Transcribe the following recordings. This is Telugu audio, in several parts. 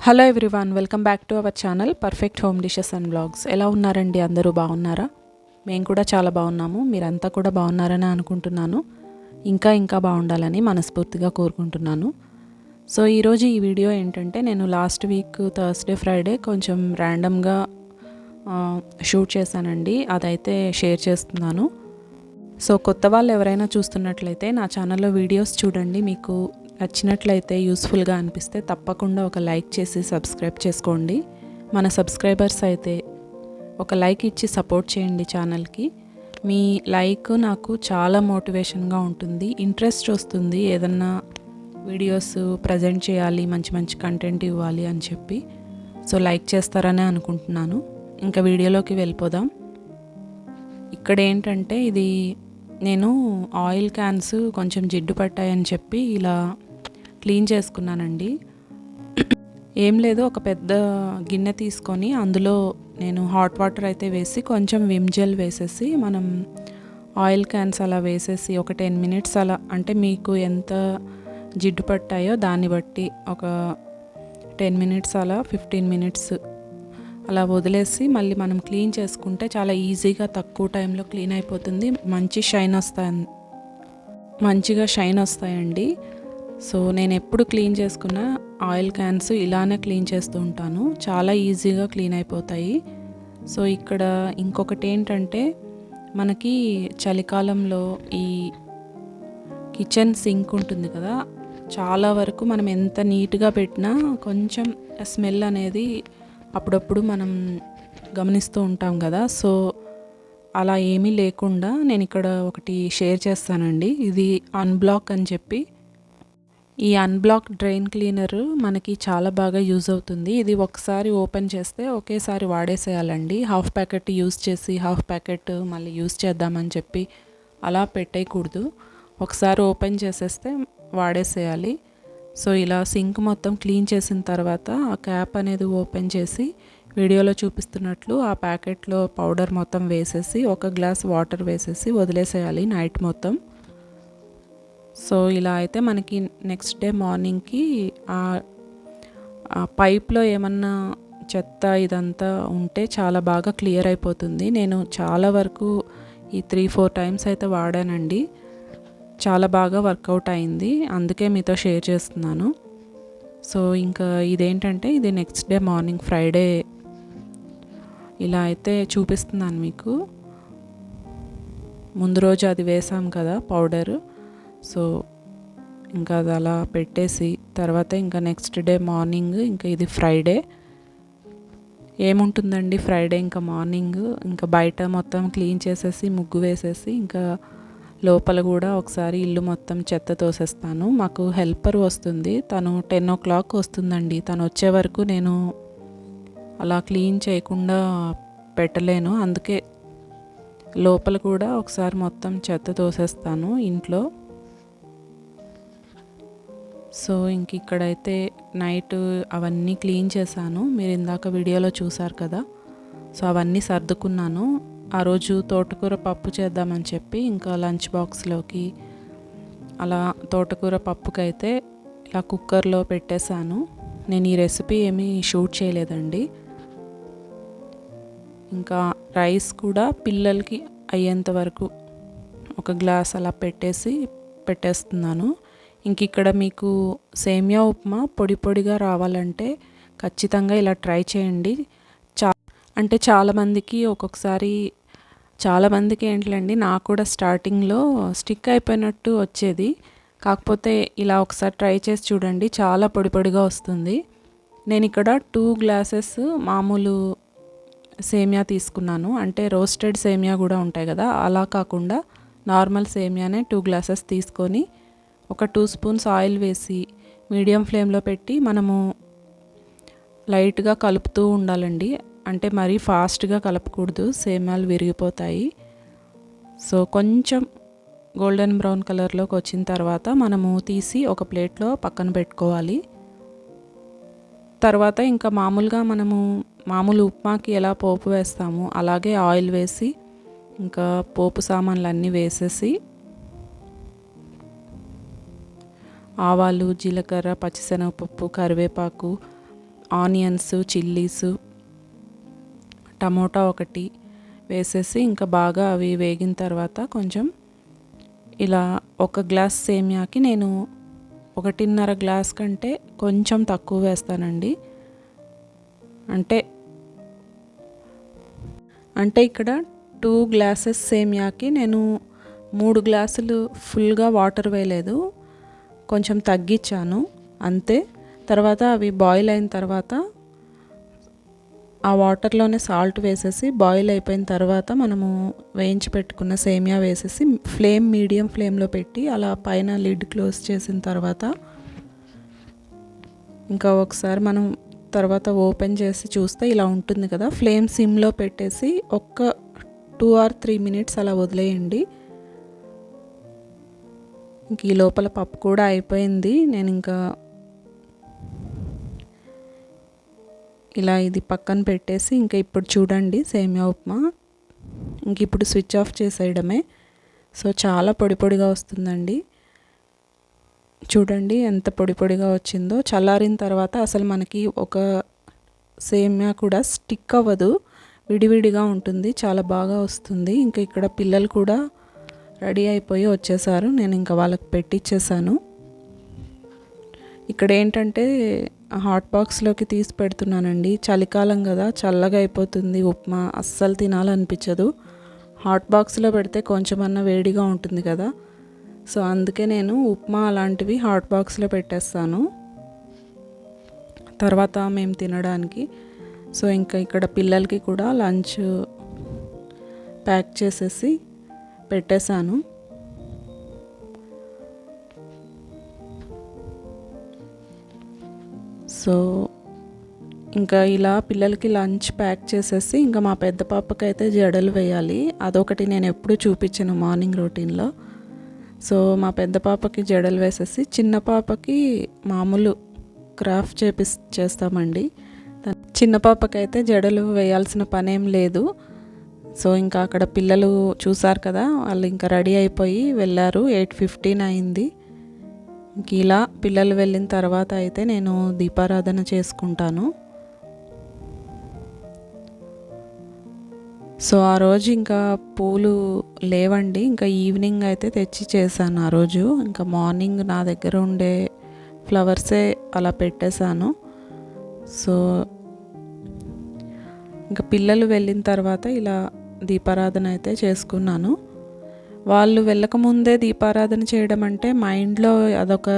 Hello everyone, welcome back to our channel perfect home dishes and blogs. ఎలా ఉన్నారండి? అందరూ బాగున్నారా? మేము కూడా చాలా బాగున్నాము. మీరంతా కూడా బాగున్నారని అనుకుంటున్నాను. ఇంకా బాగుండాలని మనస్ఫూర్తిగా కోరుకుంటున్నాను. సో ఈరోజు ఈ వీడియో ఏంటంటే, నేను లాస్ట్ వీక్ థర్స్డే ఫ్రైడే కొంచెం ర్యాండమ్గా షూట్ చేశానండి. అదైతే షేర్ చేస్తున్నాను. సో కొత్త వాళ్ళు ఎవరైనా చూస్తున్నట్లయితే నా ఛానల్లో వీడియోస్ చూడండి. మీకు నచ్చినట్లయితే, యూస్ఫుల్గా అనిపిస్తే తప్పకుండా ఒక లైక్ చేసి సబ్స్క్రైబ్ చేసుకోండి. మన సబ్స్క్రైబర్స్ అయితే ఒక లైక్ ఇచ్చి సపోర్ట్ చేయండి ఛానల్కి. మీ లైక్ నాకు చాలా మోటివేషన్గా ఉంటుంది, ఇంట్రెస్ట్ వస్తుంది ఏదన్నా వీడియోస్ ప్రజెంట్ చేయాలి, మంచి మంచి కంటెంట్ ఇవ్వాలి అని చెప్పి. సో లైక్ చేస్తారనే అనుకుంటున్నాను. ఇంకా వీడియోలోకి వెళ్ళిపోదాం. ఇక్కడ ఏంటంటే, ఇది నేను ఆయిల్ క్యాన్స్ కొంచెం జిడ్డు పట్టాయని చెప్పి ఇలా క్లీన్ చేసుకున్నానండి. ఏం లేదు, ఒక పెద్ద గిన్నె తీసుకొని అందులో నేను హాట్ వాటర్ అయితే వేసి కొంచెం విమ్ జెల్ వేసేసి మనం ఆయిల్ క్యాన్స్ అలా వేసేసి ఒక 10 మినిట్స్ అలా, అంటే మీకు ఎంత జిడ్డు పట్టాయో దాన్ని బట్టి ఒక 10 మినిట్స్ అలా 15 మినిట్స్ అలా వదిలేసి మళ్ళీ మనం క్లీన్ చేసుకుంటే చాలా ఈజీగా తక్కువ టైంలో క్లీన్ అయిపోతుంది. మంచిగా షైన్ వస్తాయండి. సో నేను ఎప్పుడు క్లీన్ చేసుకున్న ఆయిల్ క్యాన్స్ ఇలానే క్లీన్ చేస్తూ ఉంటాను. చాలా ఈజీగా క్లీన్ అయిపోతాయి. సో ఇక్కడ ఇంకొకటి ఏంటంటే, మనకి చలికాలంలో ఈ కిచెన్ సింక్ ఉంటుంది కదా, చాలా వరకు మనం ఎంత నీట్గా పెట్టినా కొంచెం స్మెల్ అనేది అప్పుడప్పుడు మనం గమనిస్తూ ఉంటాం కదా. సో అలా ఏమీ లేకుండా నేను ఇక్కడ ఒకటి షేర్ చేస్తానండి. ఇది అన్బ్లాక్ అని చెప్పి. ఈ అన్బ్లాక్ డ్రైన్ క్లీనర్ మనకి చాలా బాగా యూజ్ అవుతుంది. ఇది ఒకసారి ఓపెన్ చేస్తే ఒకేసారి వాడేసేయాలండి. హాఫ్ ప్యాకెట్ యూజ్ చేసి హాఫ్ ప్యాకెట్ మళ్ళీ యూజ్ చేద్దామని చెప్పి అలా పెట్టేయకూడదు. ఒకసారి ఓపెన్ చేసేస్తే వాడేసేయాలి. సో ఇలా సింక్ మొత్తం క్లీన్ చేసిన తర్వాత ఆ క్యాప్ అనేది ఓపెన్ చేసి వీడియోలో చూపిస్తున్నట్లు ఆ ప్యాకెట్లో పౌడర్ మొత్తం వేసేసి ఒక గ్లాస్ వాటర్ వేసేసి వదిలేసేయాలి నైట్ మొత్తం. సో ఇలా అయితే మనకి నెక్స్ట్ డే మార్నింగ్కి ఆ పైప్లో ఏమన్నా చెత్త ఇదంతా ఉంటే చాలా బాగా క్లియర్ అయిపోతుంది. నేను చాలా వరకు ఈ 3-4 టైమ్స్ అయితే వాడానండి. చాలా బాగా వర్కౌట్ అయింది, అందుకే మీతో షేర్ చేస్తున్నాను. సో ఇంకా ఇదేంటంటే, ఇది నెక్స్ట్ డే మార్నింగ్ ఫ్రైడే ఇలా అయితే చూపిస్తున్నాను మీకు. ముందు రోజు అది వేసాం కదా పౌడరు. సో ఇంకా అది అలా పెట్టేసి తర్వాత ఇంకా నెక్స్ట్ డే మార్నింగ్, ఇంకా ఇది ఫ్రైడే ఏముంటుందండి, ఫ్రైడే ఇంకా మార్నింగ్ ఇంకా బయట మొత్తం క్లీన్ చేసేసి ముగ్గు వేసేసి ఇంకా లోపల కూడా ఒకసారి ఇల్లు మొత్తం చెత్త తోసేస్తాను. మాకు హెల్పర్ వస్తుంది, తను 10 o'clock వస్తుందండి. తను వచ్చే వరకు నేను అలా క్లీన్ చేయకుండా పెట్టలేను, అందుకే లోపల కూడా ఒకసారి మొత్తం చెత్త తోసేస్తాను ఇంట్లో. సో ఇంక ఇక్కడైతే నైట్ అవన్నీ క్లీన్ చేశాను, మీరు ఇందాక వీడియోలో చూసారు కదా. సో అవన్నీ సర్దుకున్నాను. ఆ రోజు తోటకూర పప్పు చేద్దామని చెప్పి ఇంకా లంచ్ బాక్స్లోకి అలా తోటకూర పప్పుకైతే ఇలా కుక్కర్లో పెట్టేశాను. నేను ఈ రెసిపీ ఏమీ షూట్ చేయలేదండి. ఇంకా రైస్ కూడా పిల్లలకి అయ్యేంత వరకు ఒక గ్లాస్ అలా పెట్టేస్తున్నాను. ఇంక ఇక్కడ మీకు సేమియా ఉప్మా పొడి పొడిగా రావాలంటే ఖచ్చితంగా ఇలా ట్రై చేయండి. అంటే చాలామందికి ఒక్కొక్కసారి చాలామందికి ఏంటండి, నాకు కూడా స్టార్టింగ్లో స్టిక్ అయిపోయినట్టు వచ్చేది. కాకపోతే ఇలా ఒకసారి ట్రై చేసి చూడండి, చాలా పొడి పొడిగా వస్తుంది. నేను ఇక్కడ 2 గ్లాసెస్ మామూలు సేమియా తీసుకున్నాను. అంటే రోస్టెడ్ సేమియా కూడా ఉంటాయి కదా, అలా కాకుండా నార్మల్ సేమియానే 2 గ్లాసెస్ తీసుకొని ఒక 2 స్పూన్స్ ఆయిల్ వేసి మీడియం ఫ్లేమ్లో పెట్టి మనము లైట్గా కలుపుతూ ఉండాలండి. అంటే మరీ ఫాస్ట్గా కలపకూడదు, సేమియాలు విరిగిపోతాయి. సో కొంచెం గోల్డెన్ బ్రౌన్ కలర్లోకి వచ్చిన తర్వాత మనము తీసి ఒక ప్లేట్లో పక్కన పెట్టుకోవాలి. తర్వాత ఇంకా మామూలుగా మనము మామూలు ఉప్మాకి ఎలా పోపు వేస్తాము అలాగే ఆయిల్ వేసి ఇంకా పోపు సామాన్లు అన్నీ వేసేసి ఆవాలు, జీలకర్ర, పచ్చిశనగపప్పు, కరివేపాకు ఆనియన్స్, చిల్లీస్, టమోటా ఒకటి వేసేసి ఇంకా బాగా అవి వేగిన తర్వాత కొంచెం ఇలా 1 గ్లాస్ సేమియాకి నేను 1.5 గ్లాస్ కంటే కొంచెం తక్కువ వేస్తానండి. అంటే ఇక్కడ 2 గ్లాసెస్ సేమియాకి నేను 3 గ్లాసులు ఫుల్గా వాటర్ వేయలేదు, కొంచెం తగ్గించాను అంతే. తర్వాత అవి బాయిల్ అయిన తర్వాత ఆ వాటర్లోనే సాల్ట్ వేసేసి బాయిల్ అయిపోయిన తర్వాత మనము వేయించి పెట్టుకున్న సేమియా వేసేసి మీడియం ఫ్లేమ్లో పెట్టి అలా పైన లిడ్ క్లోజ్ చేసిన తర్వాత ఇంకా ఒకసారి మనం తర్వాత ఓపెన్ చేసి చూస్తే ఇలా ఉంటుంది కదా. ఫ్లేమ్ సిమ్లో పెట్టేసి 2 or 3 మినిట్స్ అలా వదిలేయండి. ఇంక ఈ లోపల పప్పు కూడా అయిపోయింది. నేను ఇంకా ఇలా ఇది పక్కన పెట్టేసి ఇంకా ఇప్పుడు చూడండి సేమియా ఉప్మా ఇంక ఇప్పుడు స్విచ్ ఆఫ్ చేసేయడమే. సో చాలా పొడి పొడిగా వస్తుందండి. చూడండి ఎంత పొడి పొడిగా వచ్చిందో. చల్లారిన తర్వాత అసలు మనకి ఒక సేమియా కూడా స్టిక్ అవ్వదు, విడివిడిగా ఉంటుంది, చాలా బాగా వస్తుంది. ఇంకా ఇక్కడ పిల్లలు కూడా రెడీ అయిపోయి వచ్చేసారు, నేను ఇంకా వాళ్ళకి పెట్టిచ్చేసాను. ఇక్కడ ఏంటంటే హాట్ బాక్స్లోకి తీసి పెడుతున్నానండి. చలికాలం కదా, చల్లగా అయిపోతుంది ఉప్మా, అస్సలు తినాలనిపించదు. హాట్ బాక్స్లో పెడితే కొంచెమన్నా వేడిగా ఉంటుంది కదా. సో అందుకే నేను ఉప్మా అలాంటివి హాట్ బాక్స్లో పెట్టేస్తాను తర్వాత మేము తినడానికి. సో ఇంకా ఇక్కడ పిల్లలకి కూడా లంచ్ ప్యాక్ చేసేసి పెట్టేశాను. సో ఇంకా ఇలా పిల్లలకి లంచ్ ప్యాక్ చేసేసి ఇంకా మా పెద్ద పాపకైతే జడలు వేయాలి. అదొకటి నేను ఎప్పుడూ చూపించాను మార్నింగ్ రొటీన్లో. సో మా పెద్ద పాపకి జడలు వేసేసి చిన్న పాపకి మామూలు క్రాఫ్ట్ చేస్తామండి. చిన్న పాపకైతే జడలు వేయాల్సిన పనేం లేదు. సో ఇంకా అక్కడ పిల్లలు చూసారు కదా, వాళ్ళు ఇంకా రెడీ అయిపోయి వెళ్ళారు. 8:15 అయింది. ఇంక ఇలా పిల్లలు వెళ్ళిన తర్వాత అయితే నేను దీపారాధన చేసుకుంటాను. సో ఆ రోజు ఇంకా పూలు లేవండి, ఇంకా ఈవినింగ్ అయితే తెచ్చి చేశాను ఆ రోజు. ఇంకా మార్నింగ్ నా దగ్గర ఉండే ఫ్లవర్సే అలా పెట్టేశాను. సో ఇంకా పిల్లలు వెళ్ళిన తర్వాత ఇలా దీపారాధన అయితే చేసుకున్నాను. వాళ్ళు వెళ్ళకముందే దీపారాధన చేయడం అంటే మైండ్లో అదొక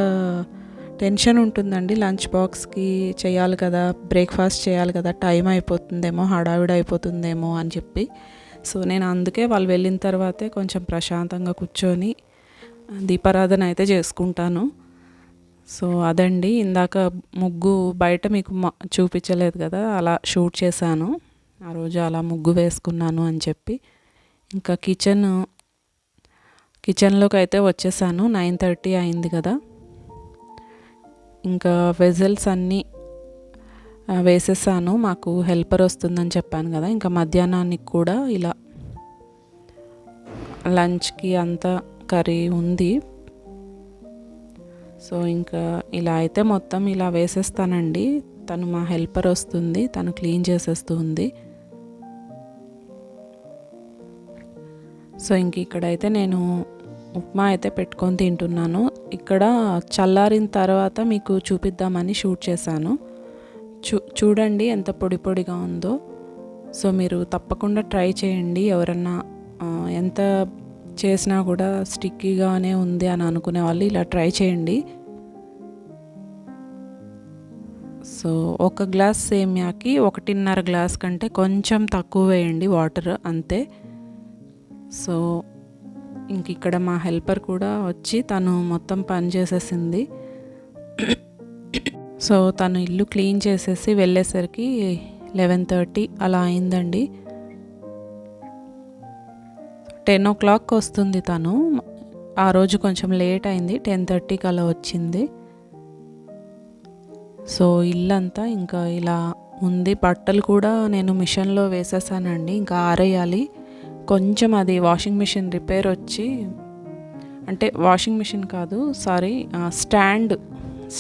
టెన్షన్ ఉంటుందండి. లంచ్ బాక్స్కి చేయాలి కదా, బ్రేక్ఫాస్ట్ చేయాలి కదా, టైం అయిపోతుందేమో, హడావిడి అయిపోతుందేమో అని చెప్పి. సో నేను అందుకే వాళ్ళు వెళ్ళిన తర్వాతే కొంచెం ప్రశాంతంగా కూర్చొని దీపారాధన అయితే చేసుకుంటాను. సో అదండి, ఇందాక ముగ్గు బయట మీకు చూపించలేదు కదా, అలా షూట్ చేశాను ఆ రోజు, అలా ముగ్గు వేసుకున్నాను అని చెప్పి. ఇంకా కిచెన్లోకి అయితే వచ్చేసాను. 9:30 అయింది కదా. ఇంకా వెజల్స్ అన్నీ వేసేసాను. మాకు హెల్పర్ వస్తుందని చెప్పాను కదా. ఇంకా మధ్యాహ్నానికి కూడా ఇలా లంచ్కి అంతా కర్రీ ఉంది. సో ఇంకా ఇలా అయితే మొత్తం ఇలా వేసేస్తానండి. తను మా హెల్పర్ వస్తుంది, తను క్లీన్ చేసేస్తుంది. సో ఇంక ఇక్కడైతే నేను ఉప్మా అయితే పెట్టుకొని తింటున్నాను. ఇక్కడ చల్లారిన తర్వాత మీకు చూపిద్దామని షూట్ చేశాను. చూడండి ఎంత పొడి పొడిగా ఉందో. సో మీరు తప్పకుండా ట్రై చేయండి. ఎవరన్నా ఎంత చేసినా కూడా స్టిక్కీగానే ఉంది అని అనుకునే వాళ్ళు ఇలా ట్రై చేయండి. సో 1 గ్లాస్ సేమియాకి 1.5 గ్లాస్ కంటే కొంచెం తక్కువ వేయండి వాటర్, అంతే. సో ఇంక ఇక్కడ మా హెల్పర్ కూడా వచ్చి తను మొత్తం పని చేసేసింది. సో తను ఇల్లు క్లీన్ చేసేసి వెళ్ళేసరికి 11:30 అలా అయిందండి. 10 o'clock వస్తుంది తను. ఆ రోజు కొంచెం లేట్ అయింది, 10:30కి అలా వచ్చింది. సో ఇల్లంతా ఇంకా ఇలా ఉంది. బట్టలు కూడా నేను మిషన్లో వేసేసానండి, ఇంకా ఆరేయాలి. కొంచెం అది వాషింగ్ మిషన్ రిపేర్ వచ్చి, అంటే వాషింగ్ మిషన్ కాదు సారీ,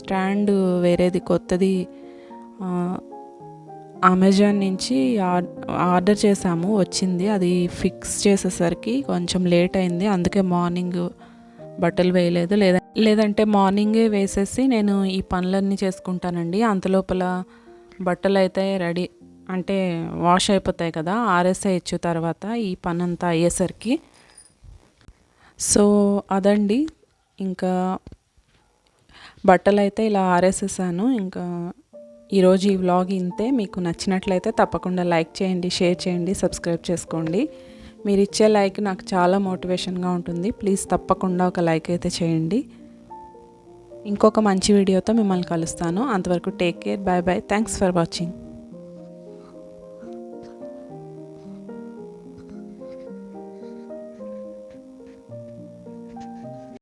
స్టాండ్ వేరేది కొత్తది అమెజాన్ నుంచి ఆర్డర్ చేసాము, వచ్చింది. అది ఫిక్స్ చేసేసరికి కొంచెం లేట్ అయింది, అందుకే మార్నింగ్ బట్టలు వేయలేదు. లేదంటే మార్నింగే వేసేసి నేను ఈ పనులన్నీ చేసుకుంటానండి. అంతలోపల బట్టలు అయితే రెడీ అంటే వాష్ అయిపోతాయి కదా, ఆరేసేయచ్చు తర్వాత ఈ పని అంతా అయ్యేసరికి. సో అదండి, ఇంకా బట్టలు అయితే ఇలా ఆరేసేసాను. ఇంకా ఈరోజు ఈ వ్లాగ్ ఇంతే. మీకు నచ్చినట్లయితే తప్పకుండా లైక్ చేయండి, షేర్ చేయండి, సబ్స్క్రైబ్ చేసుకోండి. మీరు ఇచ్చే లైక్ నాకు చాలా మోటివేషన్గా ఉంటుంది. ప్లీజ్ తప్పకుండా ఒక లైక్ అయితే చేయండి. ఇంకొక మంచి వీడియోతో మిమ్మల్ని కలుస్తాను. అంతవరకు take care, bye bye, thanks for watching.